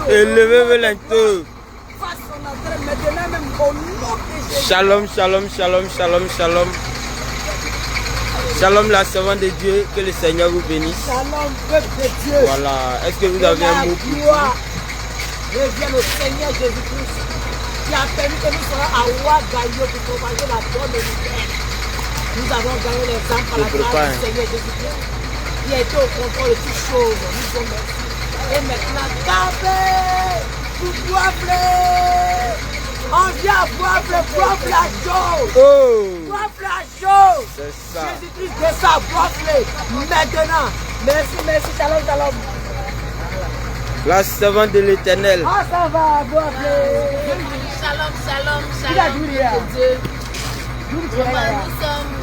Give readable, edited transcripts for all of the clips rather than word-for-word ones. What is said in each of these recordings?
Élevez lento. Shalom, shalom, shalom, shalom, shalom. Shalom la servante de Dieu, que le Seigneur vous bénisse. Shalom, peuple de Dieu. Voilà, est-ce que vous avez un mot pour dire? Reviens au Seigneur Jésus-Christ, qui a permis que nous soyons à Ouagaïo pour propager la bonne nouvelle. Nous avons gagné les âmes par la grâce du Seigneur Jésus-Christ, qui a été au contrôle de toutes choses. Nous disons merci. Et maintenant, gardez, vous boivez. On vient boire la chose. Boire la chose. C'est ça. Jésus-Christ de sa boire maintenant. Merci, merci, shalom, shalom. La servante de l'Éternel. Ah, ça va, boire. Shalom, shalom, shalom. Dieu. Vraiment, nous sommes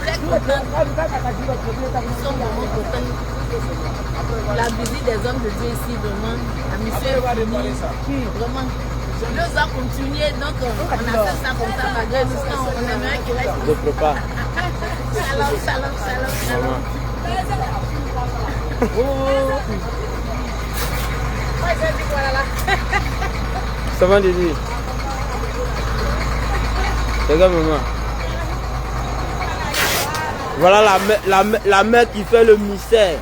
très contents. Nous sommes vraiment contents. La visite des hommes de Dieu ici, vraiment. La mission est finie. Vraiment. Nous avons continué, donc on a fait ça comme ça, malgré nous, on aimerait qu'il reste. Je prépare. Shalom, shalom, shalom, shalom. Ça va, Dédé? Regarde, maman. Voilà la mère qui fait le mystère.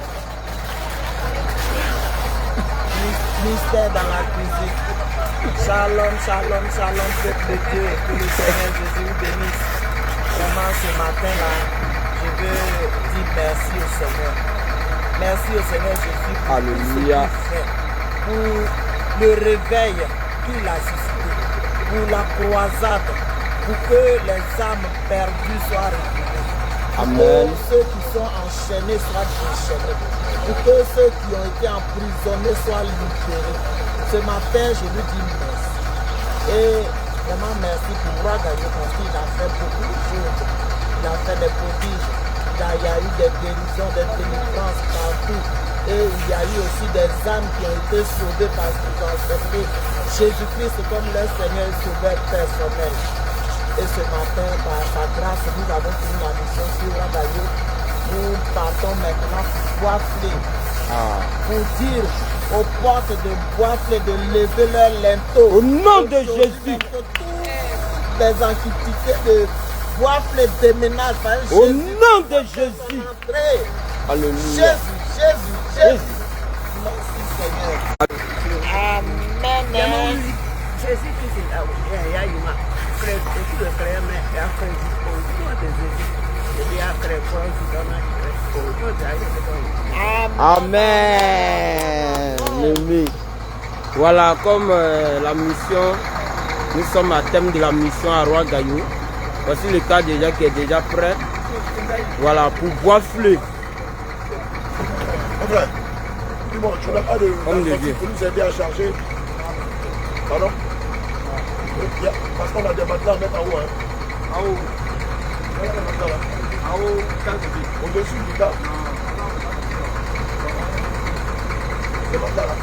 Mystère dans la cuisine. Shalom, shalom, shalom, peuple de Dieu, que le Seigneur Jésus vous bénisse. Vraiment, ce matin-là, je veux dire merci au Seigneur. Merci au Seigneur Jésus pour Alléluia. tout ce qu'il fait, pour le réveil qu'il a suscité, pour la croisade, pour que les âmes perdues soient récupérées. Amen. Pour ceux qui sont enchaînés soient déchaînés. Pour que ceux qui ont été emprisonnés soient libérés. Ce matin, je lui dis merci. Et vraiment merci pour Ouagaïo parce qu'il a fait beaucoup de choses. Il a fait des prodiges. Il y a eu des guérisons, des délivrances partout. Et il y a eu aussi des âmes qui ont été sauvées parce qu'ils ont accepté Jésus-Christ comme leur Seigneur et Sauveur personnel. Et ce matin, par sa grâce, nous avons fini la mission sur Ouagaïo. Nous partons maintenant pour Boisflé. Pour dire aux portes de Boisflé de lever leur linteau. Au nom de Jésus. Toutes les antiquités de Boisflé déménagent. Au nom de Jésus. Alléluia. Jésus. Merci Seigneur. Amen. Jésus-Christ est là. Il y a une Amen. Amen. Voilà, comme la mission, nous sommes à thème de la mission à Ouagaïo. Voici le cas déjà qui est déjà prêt. Voilà, pour Boisflé. Frère, dis-moi, tu n'as pas de Dieu pour nous aider à charger. Pardon? Parce qu'on a des matelas à mettre en haut. Hein. En haut. Il y a des matelas là. En haut, au-dessus du tas. Des matelas là.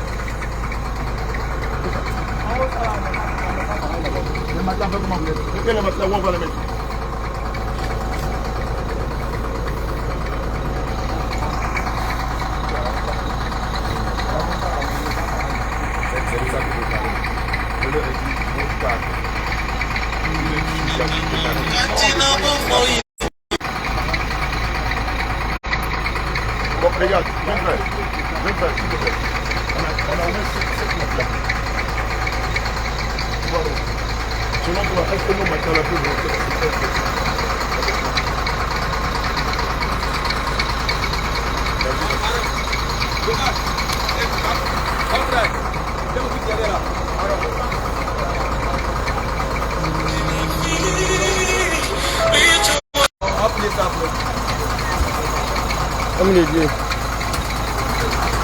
Les matelas, comment vous les mettez? Les matelas, où on va les mettre? Bon, regarde, viens faire, s'il te plaît. On a mis 7 matelas. Voilà. Sinon, tu vas rester nos matelas là pour Homme de Dieu.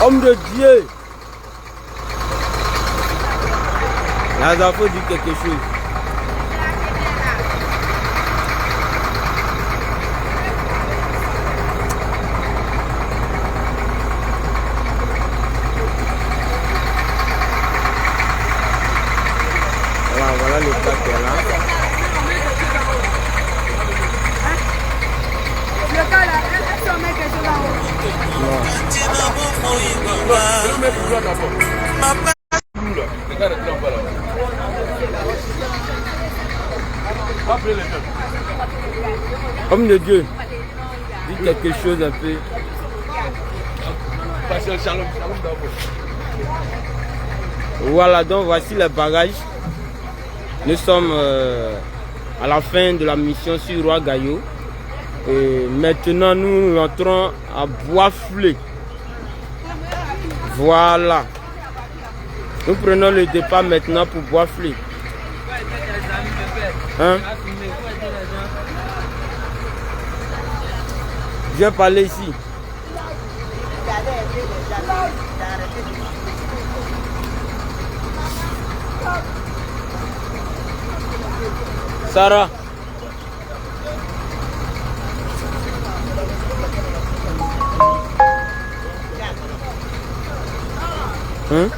Homme de Dieu. Lazare, faut dire quelque chose. Voilà le cas qui est là. Le cas là, est-ce qu'on met quelque chose là-haut? Non. nous mettre le d'abord. Regarde le plan là. Appelez les jeunes. Homme de Dieu, dis quelque chose un peu. Pasteur Shalom d'abord. Voilà, donc voici les bagages. Nous sommes à la fin de la mission sur Roi Gaillot. Et maintenant, nous entrons à Bois-Flé. Voilà. Nous prenons le départ maintenant pour Bois-Flé. Hein? Je vais parler ici. Sarah. Hein?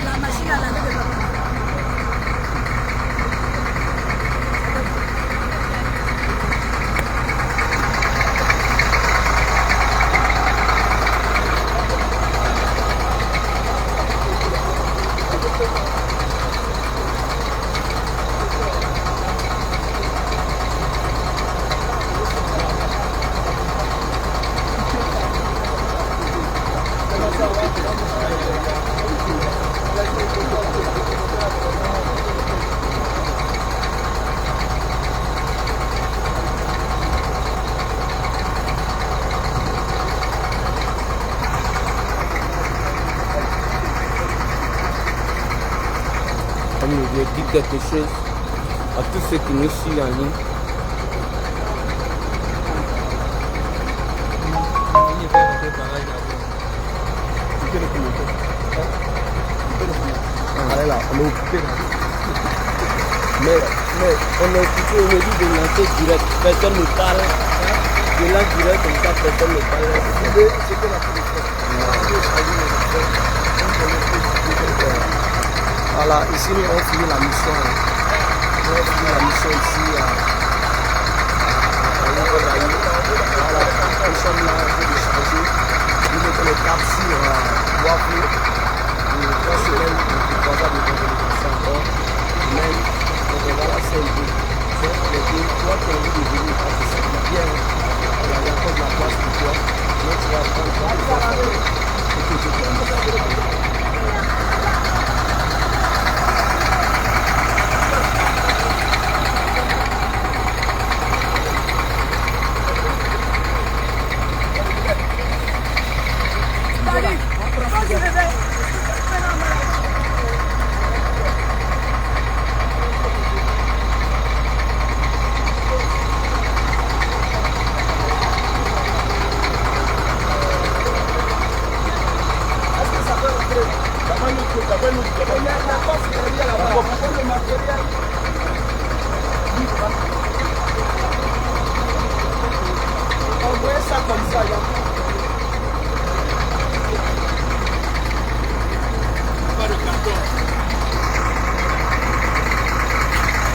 La machine à laver de papa. Comme je dis quelque chose à tous ceux qui nous suivent en ligne. Mais on est occupé aujourd'hui de lancer direct. Personne ne parle. De lance direct comme ça, personne ne parle. Voilà, ici nous avons fini la mission. Nous avons fini la mission ici à Gaillot. Voilà, nous sommes là pour décharger. Nous mettons le cap sur Bois-Flé. Et 3 semaines, 3 heures de communication encore. Même, donc voilà, c'est un peu. C'est les deux, toi qui as envie de venir participer bien. Il y a encore de la place pour toi. Donc tu vas prendre toi de faire et que je te remercie.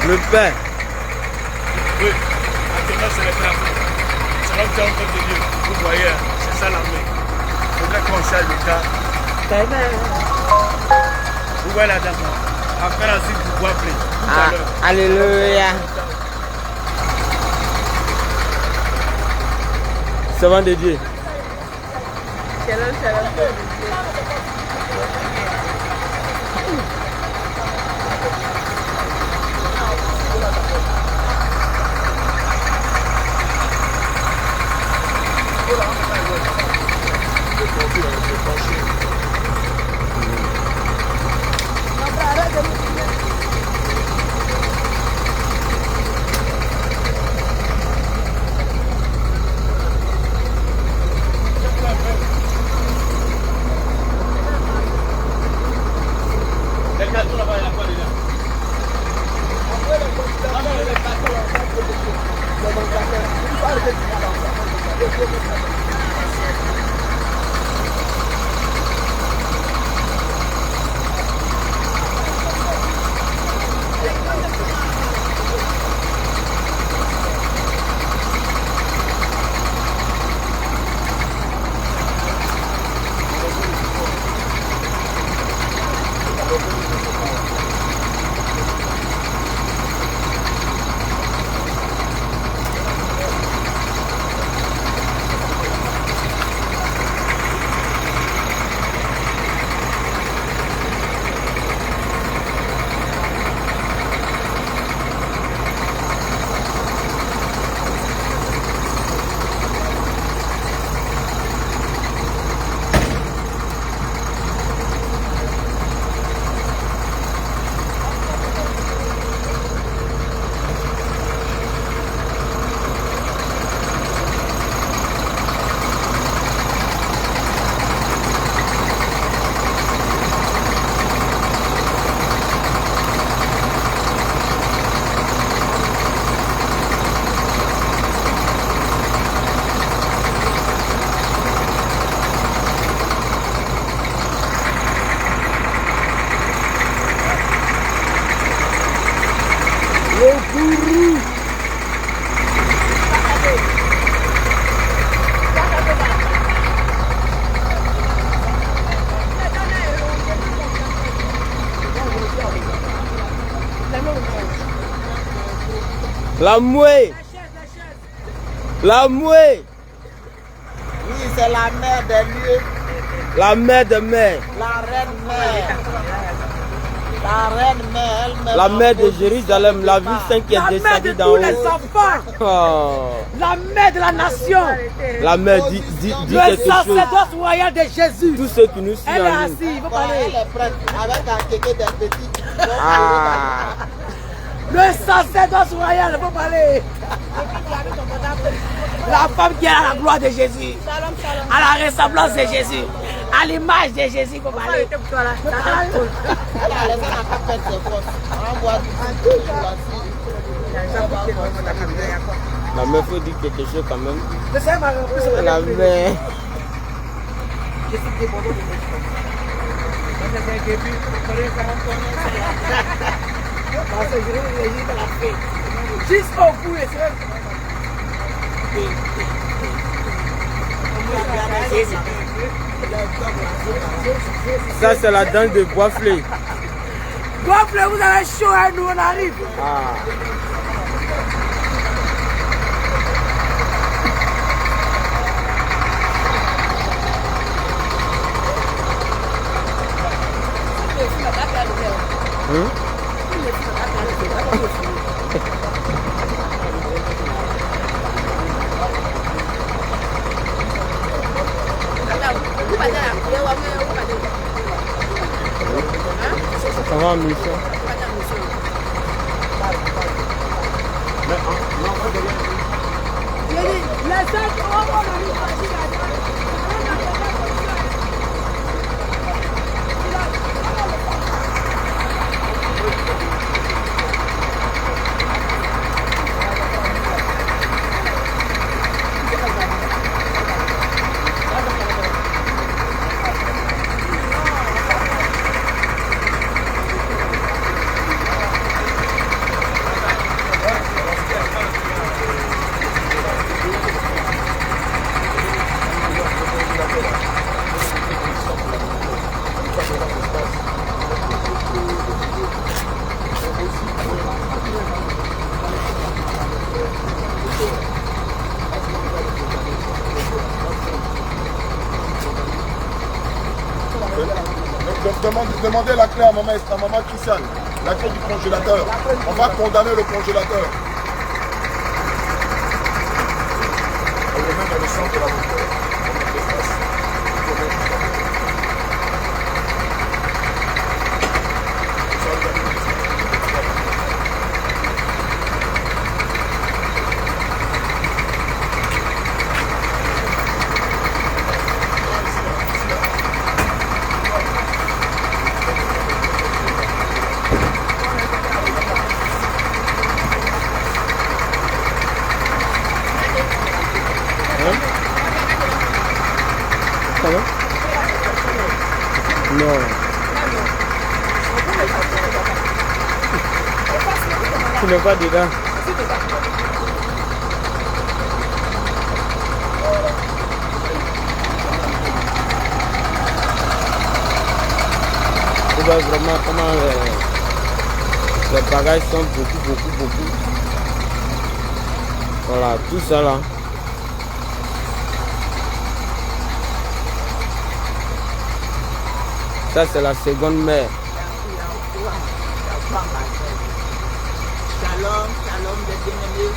Le pain. Oui, actuellement c'est les travaux. C'est l'homme qui est en train de Dieu. Vous voyez, c'est ça l'armée. Il faudrait qu'on change le cas. Vous voyez la dame. Après la suite, vous voyez plus. Ah, alléluia. Servant de Dieu. La mouée. La mouée. Oui, c'est la mère des lieux. La mère de mère. La reine mère. La reine mère, elle-même. La mère de Jérusalem, la ville sainte qui est La mère de descendue d'en tous haut. les enfants. Oh. La mère de la nation. La mère dit Le quelque chose. sacerdoce royal de Jésus. Tous ceux qui nous suivent Elle est en ligne. assise, il faut Bon, parler. elle est prête avec un kéké des petits. Ah. Le sacerdoce royal, il faut parler. La femme qui est à la gloire de Jésus. À la ressemblance de Jésus. À l'image de Jésus, il faut parler. Elle a raison à pas perdre ses forces. On voit du tout sur la fille. La mère faut dire quelque chose quand même. Mais c'est ma reprise. La mère. Je suis débordé de mes parce que je vais réagir dans la paix. Jusqu'au bout, et c'est Ça c'est la danse de Boisflé. Gonfle, vous avez chaud, hein, nous on arrive. Ah. Ça va en mission. Demandez la clé à maman Christiane, la clé du congélateur. On va condamner le congélateur. On est même dans le centre de la montagne. Non. Tu n'es pas dedans. Tu vois vraiment comment les bagages sont beaucoup. Voilà, tout ça là. Ça c'est la seconde mère. Shalom, shalom les bien-aimés.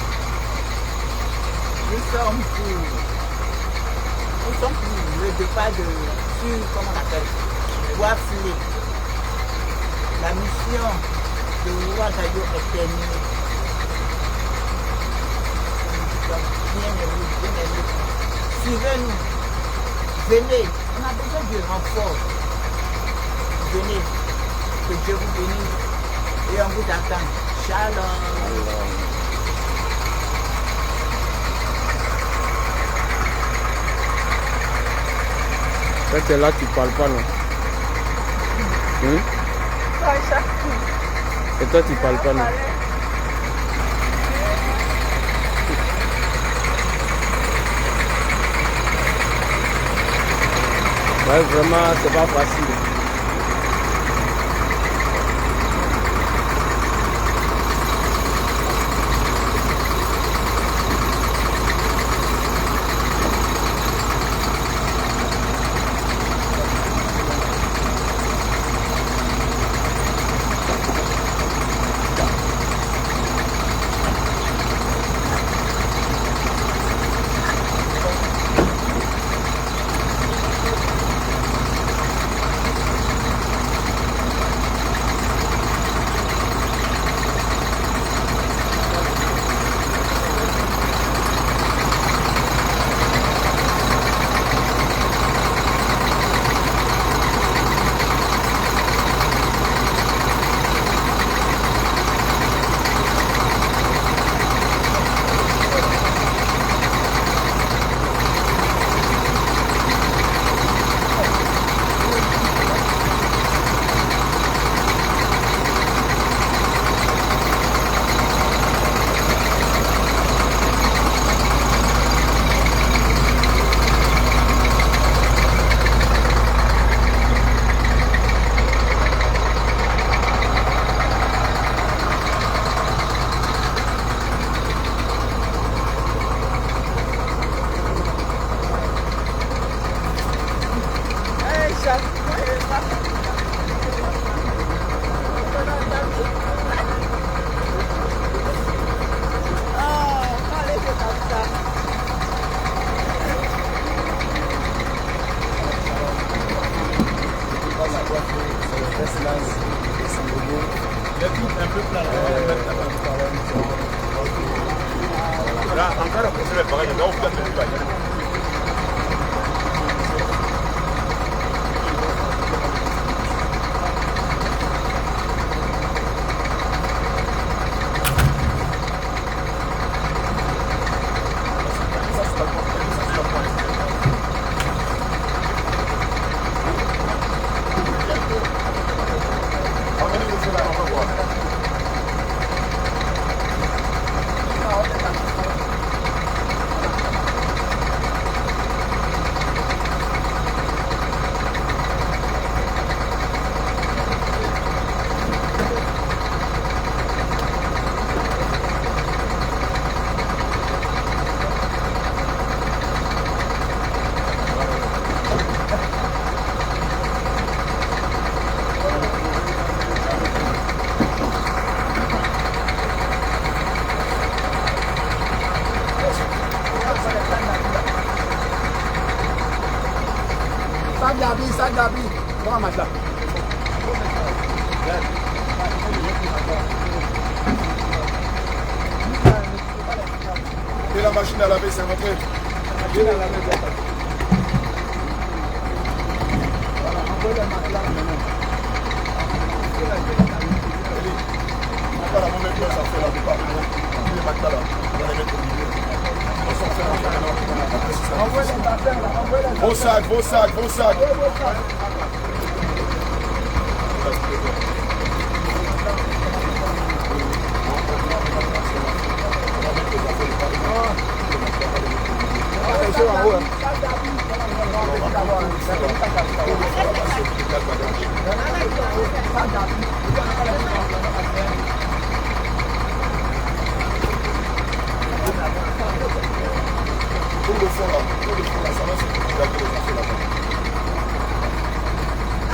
Nous sommes pour le départ de comment on appelle, Boisflé. La mission de Ouagadougou est terminée. Bien-aimés, suivez-nous. Venez, on a besoin de renfort. Venez, que Dieu vous bénisse et on vous attend. Shalom. Ça c'est là tu parles pas non. Et toi tu parles pas non. Ouais, vraiment c'est pas facile. Là, encore à poser les bagages, là, on peut faire des bagages. Gabi, comment machin? Et la machine à laver, c'est rentré. Machine à laver, c'est rentré. Voilà, envoyez le matelas maintenant. Pas la mauvaise place à faire la plupart. Les matelas là, on va les mettre au milieu. On s'en fait un Envoyez les affaires là, envoyez les affaires. Vos sacs, vos sacs, vos sacs. Attention en haut. Tout le fond là, ça va se dégager les affaires là-bas.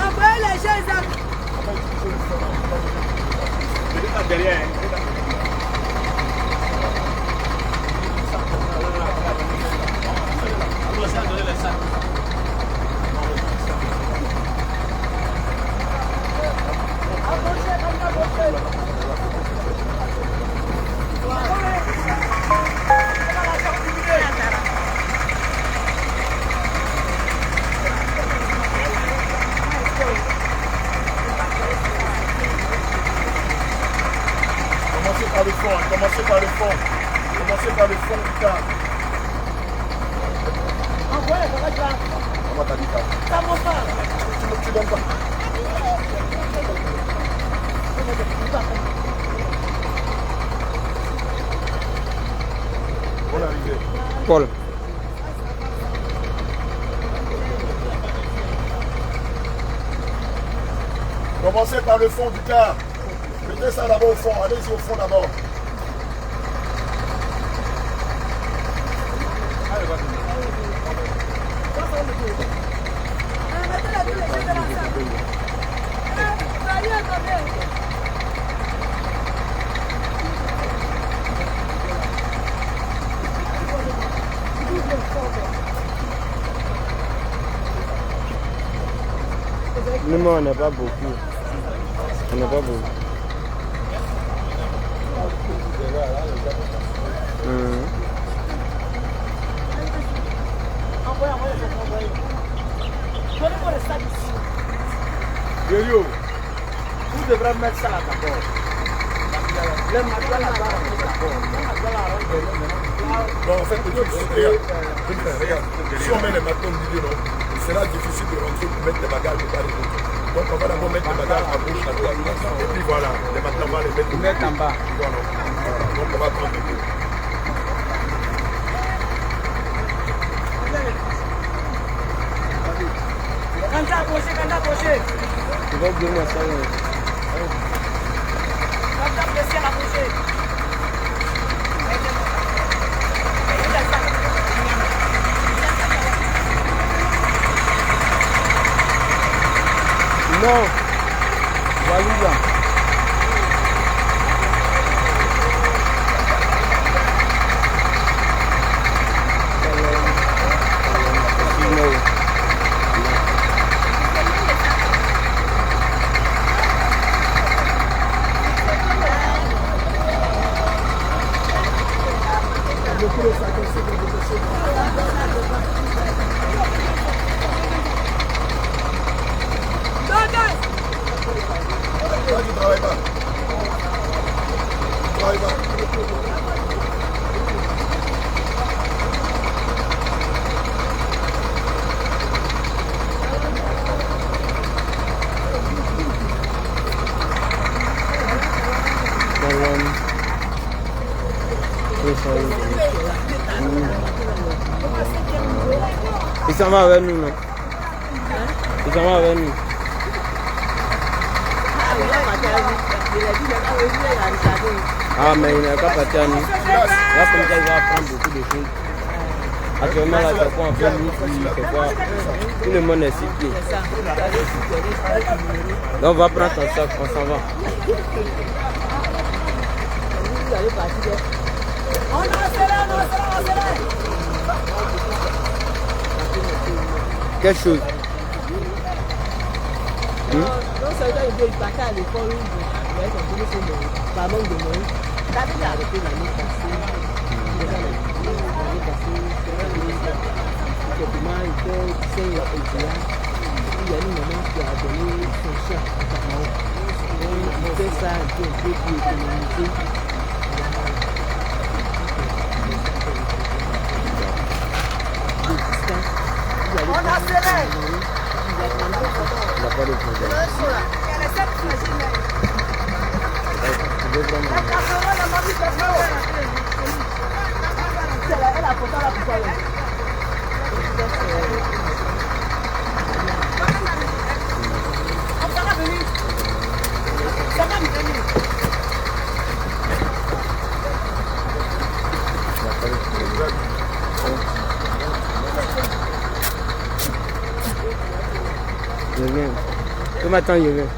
Envoyez les gens, Derrière, Commencez par le fond, commencez par le fond. Commencez par le fond du cas. envoyez les bagages là. Comment t'as dit ça? Ça va pas. Tu donnes pas. Bonne arrivée. Paul. Commencez par le fond du car. Mettez ça d'abord au fond. Allez-y au fond d'abord. Nous, on n'a pas beaucoup. On n'a pas beaucoup. Donnez-moi le sac ici. Yo, vous devrez mettre ça là d'abord. Le matelas là-bas, d'abord. Le matelas là, Non, en fait, le truc, regarde. Si on met les matelas au milieu, non, il sera difficile de rentrer pour mettre les bagages de part et d'autre. Donc, on va d'abord mettre les bagages à gauche, à droite. Et puis voilà, les matelas, on va les mettre en bas. Voilà. Donc, on va prendre les deux. Quand approché. Tu vas bien moi ça. Quand approché, approché. Non. Valida. Travaille pas. Travaille pas. Il s'en va avec nous, non? Il s'en va avec nous. Ah, mais il n'a pas parti à nous. Là, comme ça, il va apprendre beaucoup de choses. Actuellement, là, c'est quoi? On fait c'est quoi? Tout le monde est sur pied. Donc, on va prendre ton sac, on s'en va. Quelle chose? Non, ça veut dire qu'il partait à l'école, il va être entraîné sur le par manque de moyens. Il a arrêté l'année passée. L'année passée, effectivement, il fait 5 ans. Il y a une maman qui a donné son chien à sa maman. Il fait ça un peu pour économiser. On a serré. Il n'a pas de problème. Elle a porté la poussière. Ça va venir. Ça va venir. Je viens. Ce matin, je viens.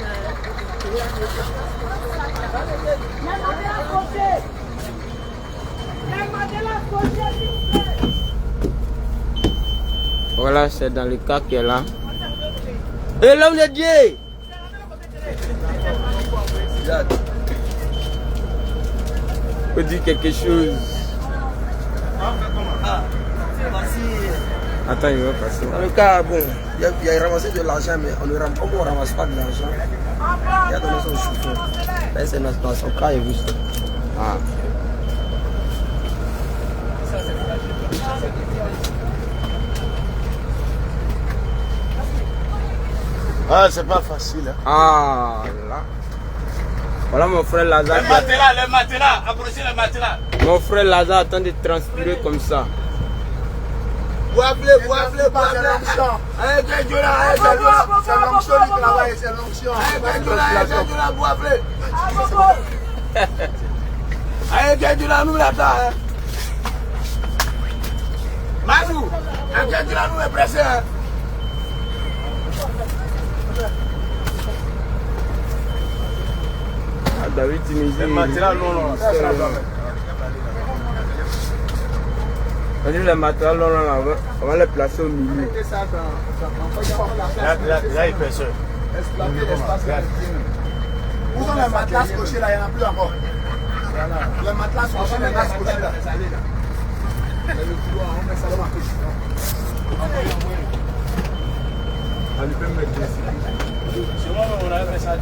Voilà, c'est dans le cas qui est là. Et l'homme de Dieu! Faut dire quelque chose. Attends, il va passer. Dans le cas, bon, il a ramassé de l'argent, mais on ne ramasse pas de l'argent. Il a donné son chauffeur. C'est dans son cas, il est juste. Ah. Ah, c'est pas facile. Hein. Ah là. Voilà mon frère Lazare. Les matelas, approchez les matelas. Mon frère Lazare attend de transpirer comme ça. Vous appelez. C'est l'onction. C'est l'onction du travail, c'est l'onction. Vous appelez. Allez, nous là-dedans. Mazou, nous est pressé. Ah, David Tunisie. Les matelas, non. On dit les matelas, non, on va les placer au milieu. Là, il fait ça. Où sont les matelas cochés là? Il n'y en a plus encore. Les matelas cochés, les matelas cochés là. Le couloir, on met ça dans ma couche. On peut mettre ici. C'est moi, on a fait ça.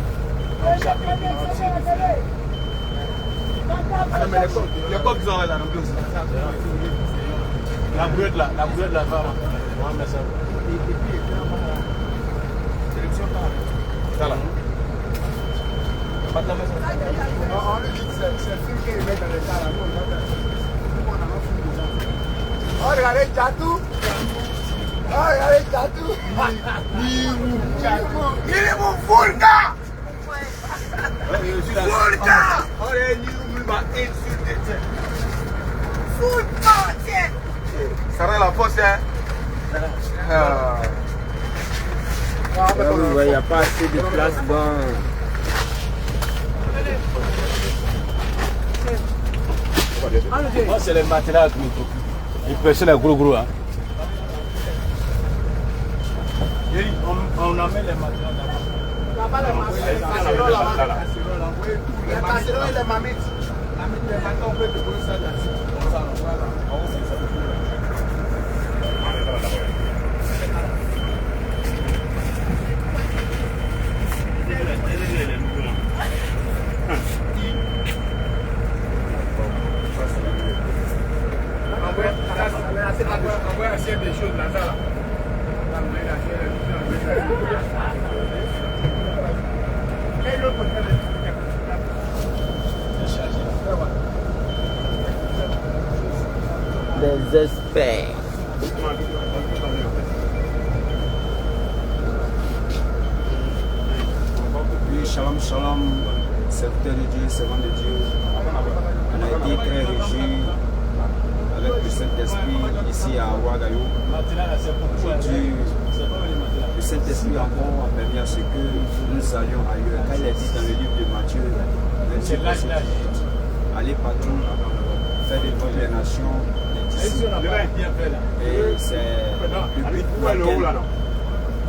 Les coques qui sont là, non plus. La bouette là, femme. On va mettre ça. Ça là. On lui dit que c'est le film qu'il met dans les tas là. Oh, regardez Tchatou. Oh, regardez Tchatou. Il est mon Fulga. Fulga. Oh, il est insulté. Fulga, tiens. Ça rend la force, hein. Il n'y a pas assez de place dans... Moi, c'est les matelas qui ils pressent les gros. Hein. On amène les matelas là-bas. Les casseroles et les mamites. Les matins, on peut déposer ça là-dessus. Voilà. Des experts. Oui, shalom, shalom, serviteur de Dieu, servant de Dieu. On a été très réjouis avec le Saint-Esprit ici à Ouagadougou. Aujourd'hui, le Saint-Esprit encore a permis à ce que nous allions ailleurs. Quand il est dit dans le livre de Matthieu, 28, verset 18, allez partout, faire des bonnes les nations, les disciples. Et c'est le but pour lequel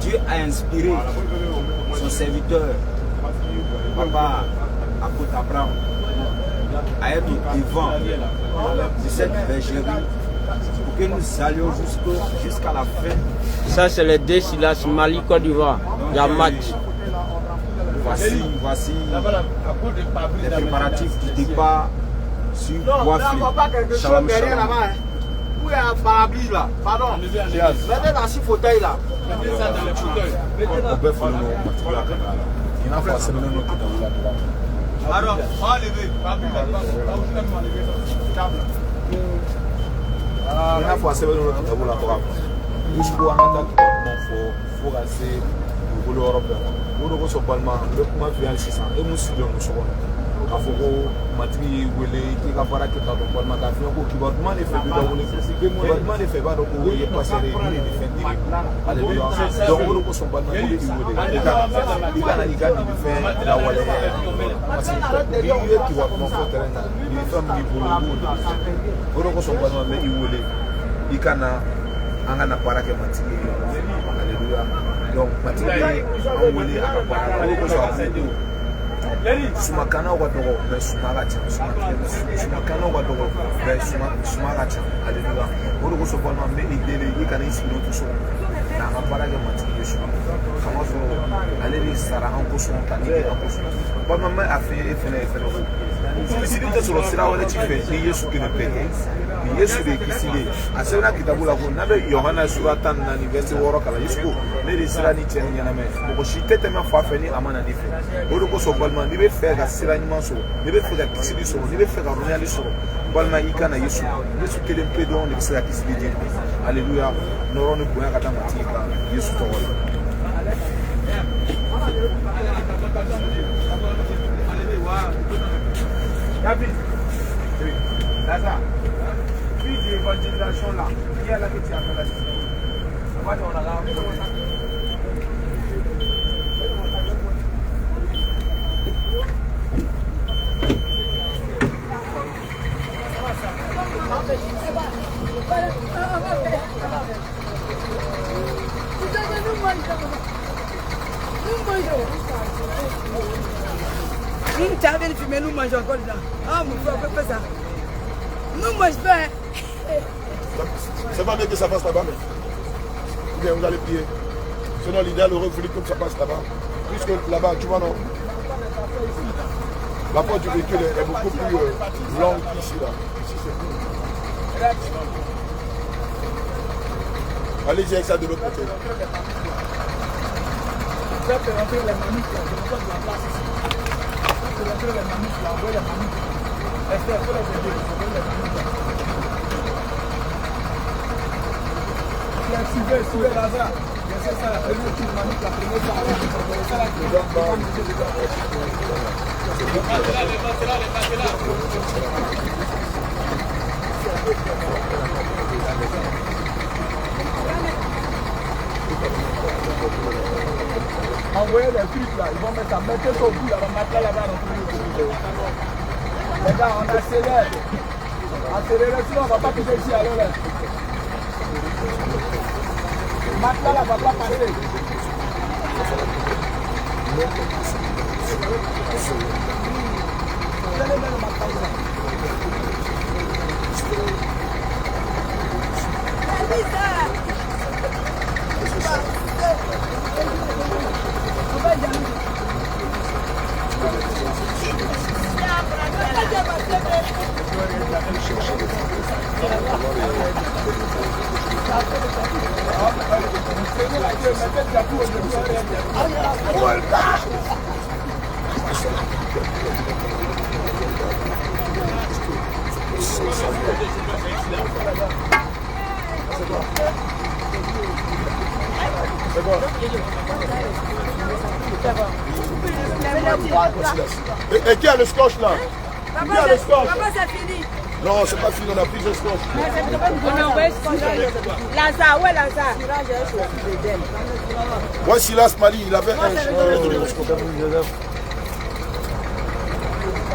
Dieu a inspiré son serviteur, Papa Apôtre Abraham, à être devant de cette bergerie pour que nous allions jusqu'à la fin. Ça, c'est les décilages Mali, Côte d'Ivoire. Il y a match. Voici les préparatifs du départ sur Boisflé. Shalom, shalom. Où est la parabole là? Pardon. Mettez dans ce fauteuil là. Mettez ça dans le fauteuil. Alors, enlevez. N'a pas assez de temps pour la jusqu'au attaque faut rester pour l'Europe. Pour le reste parlement, le comment faire 600 et nous si nous sommes à Fogo, Matri, Wele, qui va voir que dans le parlement qui va demander de faire de faire donc il est passé les défendre. Alléluia. Donc on ne sont pas dans les il a dit de faire la Wale. Parce que il qui va faire terrain. Il fait un niveau. On ne sont pas dans les Wele. Il kana angana para ke matiki. Alléluia. Donc matiki on wele akapara ko so sumakana wa dogo be sumagati sumakana wa dogo be sumagati. Alléluia. Oro ko so bon ma me idele ikana isino to so na ngapara ke matiki yesu kama so aleli sara an ko so tani ko so bon ma afi efene si tu sur le sira wala tu fais yesu qui ne paie yesu de kisile asena kitabu la ko nabe yohana suratan na verset woro kala yesu ne de sira ni tieni na me ko shite tema fa feni amana ni fe oro ko so balma ni be fe ga sira ni manso ni be fe ga kisili so ni be fe ga royali so balma ikana yesu kele mpedon ni sira kisili di alléluia noro ni boya kata matika yesu to wala David, Lazare, puis de l'évangélisation là, qui est là que tu as fait la Nous t'avons fumé, nous mangeons encore dedans. Ah, mon frère, on peut faire ça. Nous mangeons pas. C'est pas bien que ça passe là-bas, mais bien, vous allez prier. Sinon, l'idéal aurait voulu que ça passe là-bas. Puisque là-bas, tu vois, non. La porte du véhicule est beaucoup plus longue qu'ici, là. Ici, c'est plus. Allez-y avec ça de l'autre côté. Je vais faire rentrer les mamutes là, je me de la place ici. Je vais rentrer les mamutes là, envoyer les mamutes. Esther, il faut les aider, il faut les mamutes là. Suivez Lazare. C'est ça, la première petite mamute, la première fois. C'est ça la première fois. Envoyez les trucs là, ils vont mettre ça, mettez ça au bout là-bas, mettez là-bas dans le les gars, on accélère. Accélérez, sinon on ne va pas toucher ici à l'heure. Maintenant là, on ne va pas passer. Vous allez mettre le matelas là. Et qui a le scotch là? Qui a le scotch? Papa, c'est fini. Non, c'est pas fini, on a pris le scotch. Lazare, ouais, Lazare. Ouais, Silas Mali, il avait un.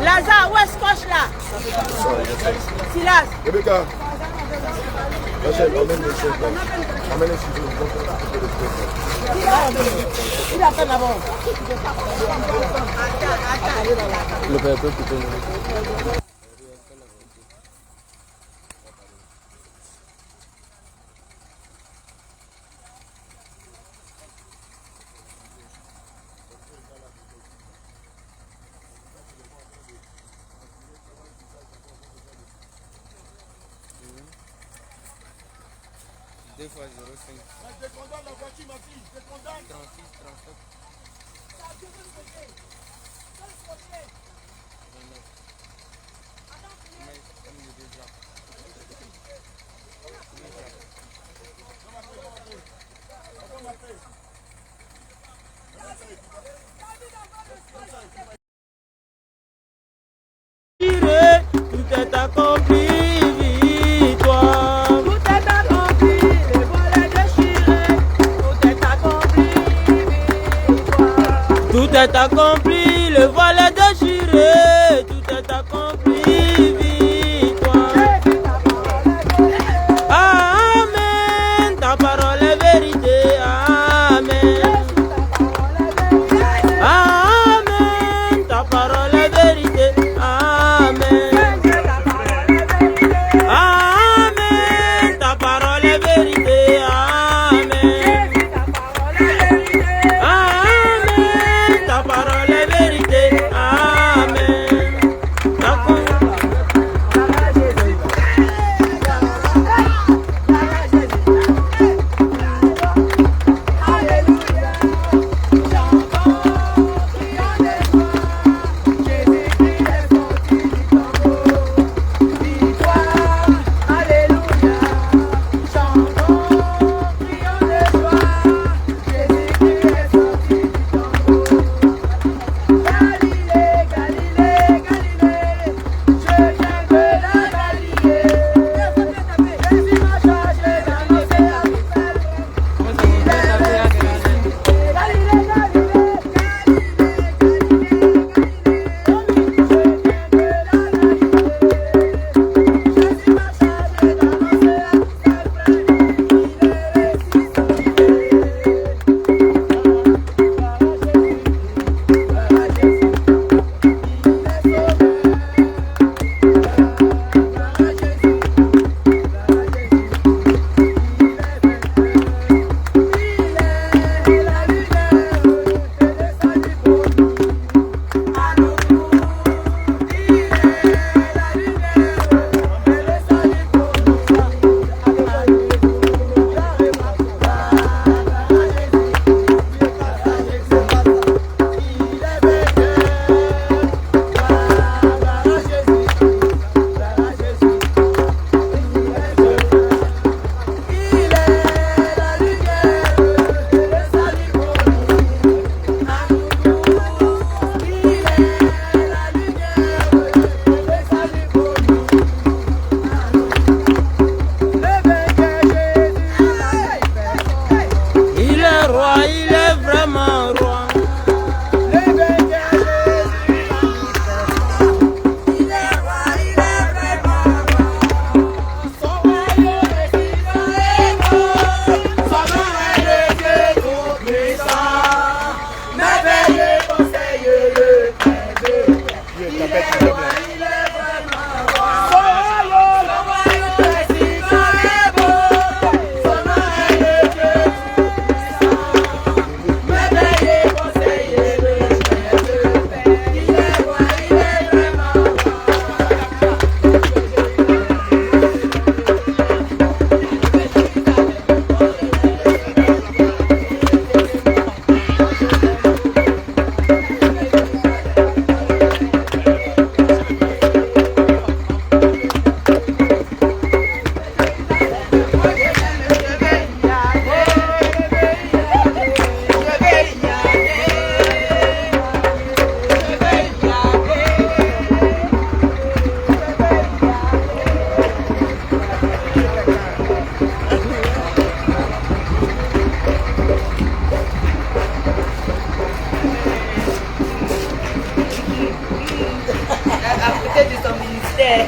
Lazare, ouais, scotch là. Silas. Rebecca. Rachel, emmène les choses. Emmène les ciseaux. Il a fait d'abord. Le peuple plutôt. Deux fois 0,5. T'es content de la voiture, ma fille? T'es content? 36, 37. 29. Tout est accompli, victoire. Tout est accompli, les volets déchirés. Tout est accompli, victoire. Tout est accompli, le voile est déchiré. Tout est accompli, victoire. Amen, ta parole est vérité. Amen. Amen, ta parole est vérité. Amen. Amen, ta parole est vérité. Amen. Amen, ta parole est vérité. Amen. there.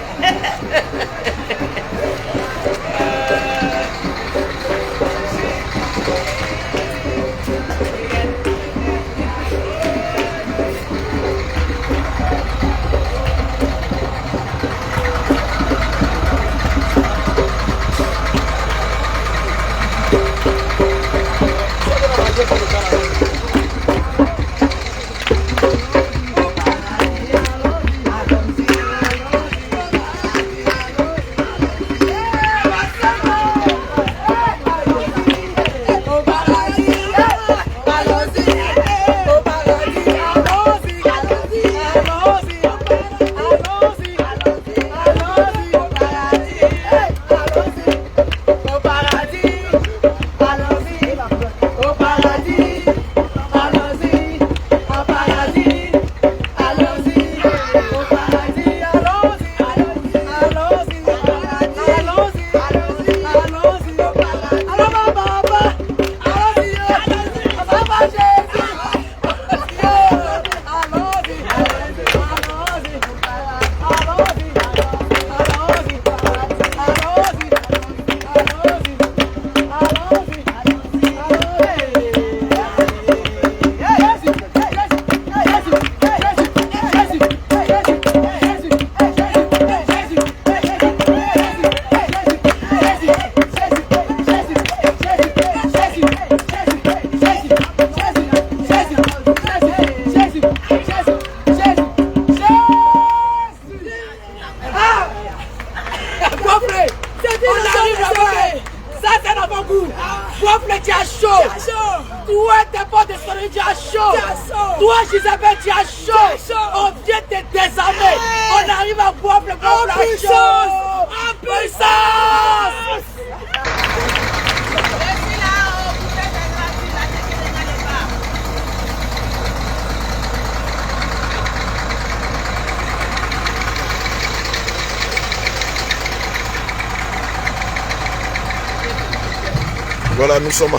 Voilà, nous sommes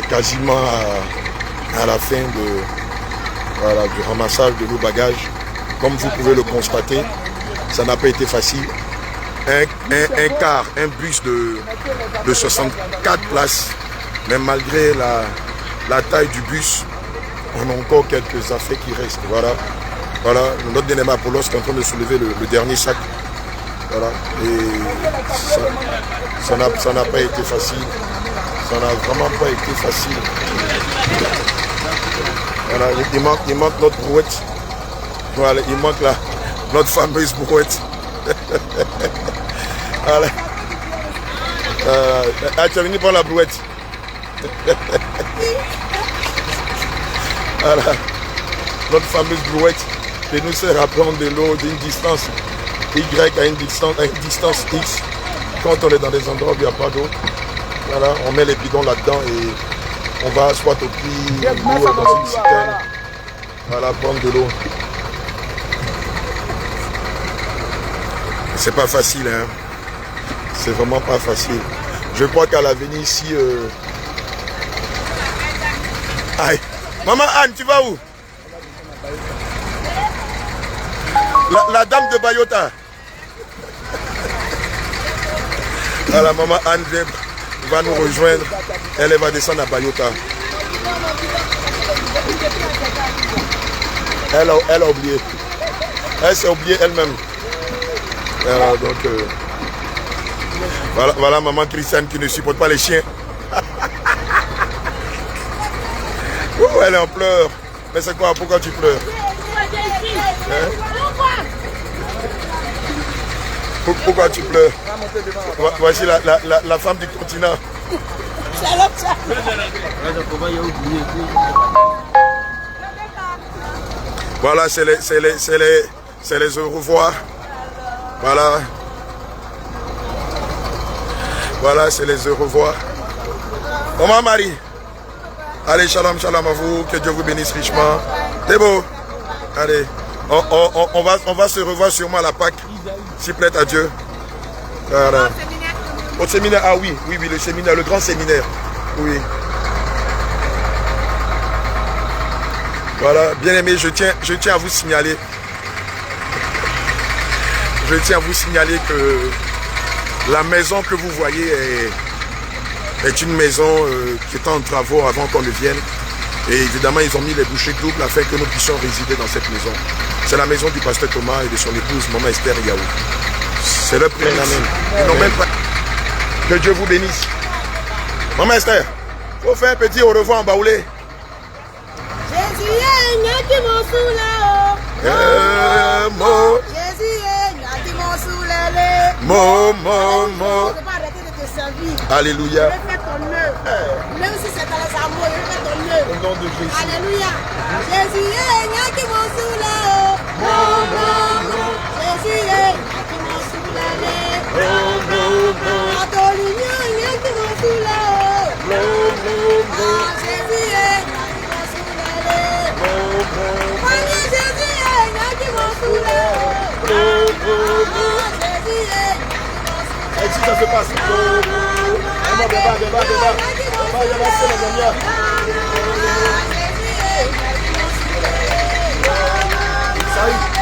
quasiment à la fin du ramassage de nos bagages. Comme vous pouvez le constater, ça n'a pas été facile. Un bus de 64 places, mais malgré la taille du bus, on a encore quelques affaires qui restent. Voilà, notre bien-aimé Apollos est en train de soulever le dernier sac. Voilà, et ça n'a pas été facile. Ça n'a vraiment pas été facile. Voilà, il manque notre brouette. Voilà, il manque notre fameuse brouette. Voilà. Tu as venu prendre la brouette. Voilà. Notre fameuse brouette qui nous sert à prendre de l'eau d'une distance Y à une distance X. Quand on est dans des endroits où il n'y a pas d'eau, voilà, on met les bidons là-dedans et on va soit au puits ou dans une citerne, voilà, prendre de l'eau. C'est pas facile, hein. C'est vraiment pas facile. Je crois qu'à l'avenir ici... Aïe. Maman Anne, tu vas où? La dame de Bayota. Voilà, maman Anne va nous rejoindre. Elle va descendre à Bayota. Elle a oublié. Elle s'est oubliée elle-même. Voilà, donc... Voilà maman Christiane qui ne supporte pas les chiens. Elle est en pleurs. Mais c'est quoi? Pourquoi tu pleures? Hein? Pourquoi tu pleures? Voici la femme du continent. Voilà, c'est les au revoir. Voilà. Voilà, c'est les au revoir. Maman Marie. Allez, shalom, shalom à vous. Que Dieu vous bénisse richement. C'est beau. Allez. On va se revoir sûrement à la Pâque. S'il plaît à Dieu. Voilà. Au séminaire, ah oui, le séminaire, le grand séminaire. Oui. Voilà, bien aimé, je tiens à vous signaler je tiens à vous signaler que la maison que vous voyez est une maison qui est en travaux avant qu'on ne vienne. Et évidemment, ils ont mis les bouchées doubles afin que nous puissions résider dans cette maison. C'est la maison du pasteur Thomas et de son épouse, Maman Esther Yaou. C'est leur prénom. Ils n'ont même pas... Que Dieu vous bénisse. Maman Esther, il faut faire un petit au revoir en baoulé. Jésus est qui m'en soulève. Jésus est qui m'en soulève. Mo. Je ne vais pas arrêter de te servir. Alléluia. Je vais faire ton œuvre. Même si c'est dans les amours, je vais faire ton œuvre. Au nom de Jésus. Alléluia. Jésus est qui m'en soulève. Jésus est qui m'en soulève. Adolina est qui m'en soulève. Jésus est qui m'en soulève. Jésus est qui m'en soulève. Jésus est. Et si ça se passe, ça y est.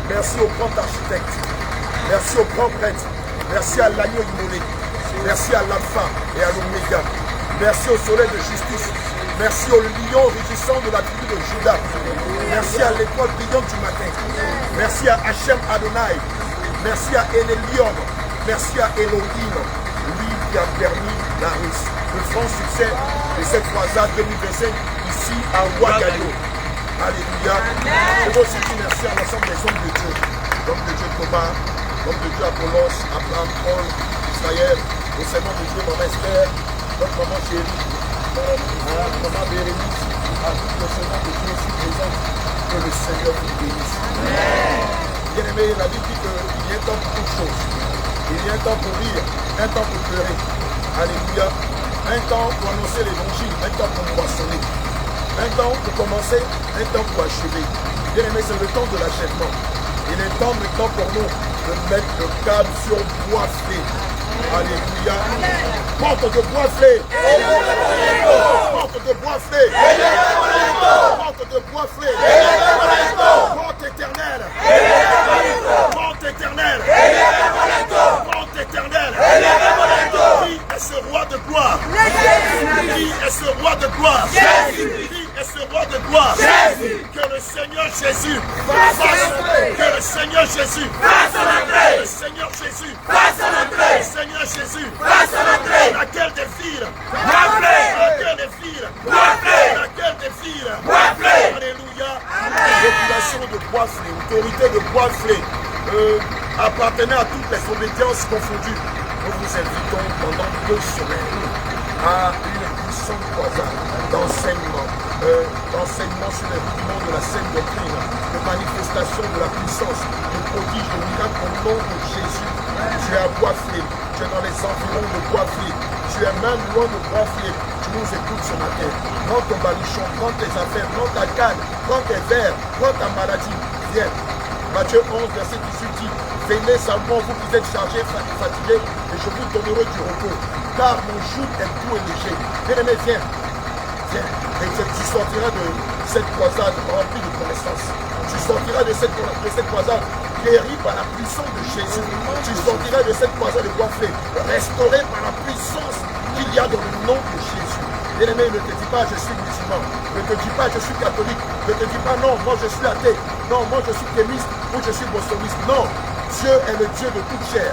Merci au grand architecte, merci au grand prêtre, merci à l'agneau immolé, merci à l'alpha et à l'oméga, merci au soleil de justice, merci au lion rugissant de la tribu de Juda, merci à l'étoile brillante du matin, merci à Hachem Adonai, merci à Enelion, merci à Elohim, lui qui a permis le franc succès de cette croisade 2025 ici à Ouagadougou. Alléluia. Je veux aussi dire merci à l'ensemble des hommes de Dieu. L'homme de Dieu Thomas, l'homme de Dieu Apollos, Abraham, Paul, Israël, au Seigneur de Dieu, Maman Esther, notre maman chérie, maman Bérénice, à tout le Seigneur de Dieu ici présent, que le Seigneur vous bénisse. Bien aimé, la Bible dit qu'il y a un temps pour toutes choses. Il y a un temps pour rire, un temps pour pleurer. Alléluia. Un temps pour annoncer l'évangile, un temps pour poissonner. Un temps pour commencer, un temps pour achever. Bien aimé, c'est le temps de l'achèvement. Il est temps maintenant pour nous de mettre le câble sur Boisflé. Alléluia. Porte de Boisflé. Porte de Boisflé. Porte de Boisflé. Porte éternelle. Porte éternelle. Porte éternelle. Qui est ce roi de gloire? Qui est ce roi de gloire? Et ce roi de gloire, que le Seigneur Jésus fasse entrer, que le Seigneur Jésus fasse entrer, le Seigneur Jésus fasse entrer, le Seigneur Jésus fasse entrer, laquelle des filles, laquelle des filles, laquelle des filles, alléluia, population de Boisflé, autorité de Boisflé, appartenant à toutes les obédiences confondues. Nous vous invitons pendant 2 semaines à une puissante croisade d'enseignement sur les rudiments de la saine doctrine, de manifestation de la puissance, de prodige, de miracle au nom de Jésus. Tu es à Boisflé, tu es dans les environs de Boisflé, tu es même loin de Boisflé, tu nous écoutes ce matin, prends ton baluchon, prends tes affaires, prends ta canne, prends tes verres, prends ta maladie, viens. Matthieu 11, verset 18 dit, venez seulement vous qui êtes chargés, fatigués, et je vous donnerai du repos, car mon joug est doux et léger. Bien-aimé, viens, viens, et tu sortiras de cette croisade remplie de connaissances. Tu sortiras de cette croisade guéri par la puissance de Jésus. Tu sortiras de cette croisade de coiffée, restauré par la puissance qu'il y a dans le nom de Jésus. Bien-aimé, ne te dis pas je suis musulman, ne te dis pas je suis catholique, ne te dis pas non, moi je suis athée, non, moi je suis kémiste ou je suis bostoniste. Non, Dieu est le Dieu de toute chair.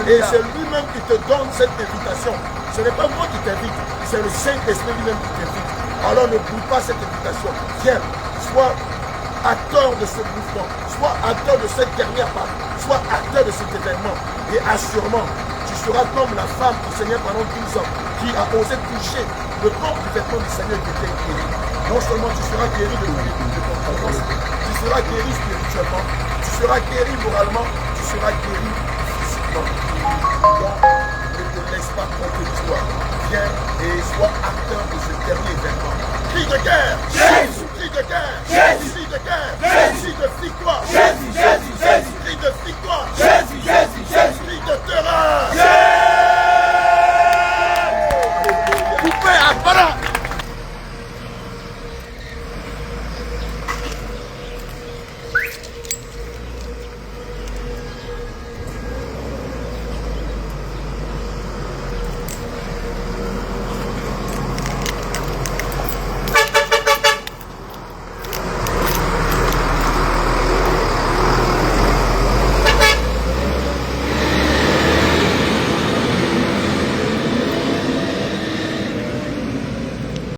Et c'est lui-même qui te donne cette invitation. Ce n'est pas moi qui t'invite, c'est le Saint-Esprit lui-même qui t'invite. Alors ne brûle pas cette invitation. Viens, sois acteur de ce mouvement, sois acteur de cette dernière part, sois acteur de cet événement. Et assurément, tu seras comme la femme du Seigneur pendant 12 ans, qui a osé toucher le corps du vêtement du Seigneur qui était guéri. Non seulement tu seras guéri de ton tendance, tu seras guéri spirituellement, tu seras guéri moralement, tu seras guéri physiquement. Donc, ne te laisse pas tromper l'histoire. Viens et sois acteur de ce dernier événement. Cri de guerre! Jésus! Cri de guerre! Jésus! Cri de guerre! Jésus! Cri de victoire! Jésus! Jésus! Jésus! Cri de victoire! Jésus! Jésus!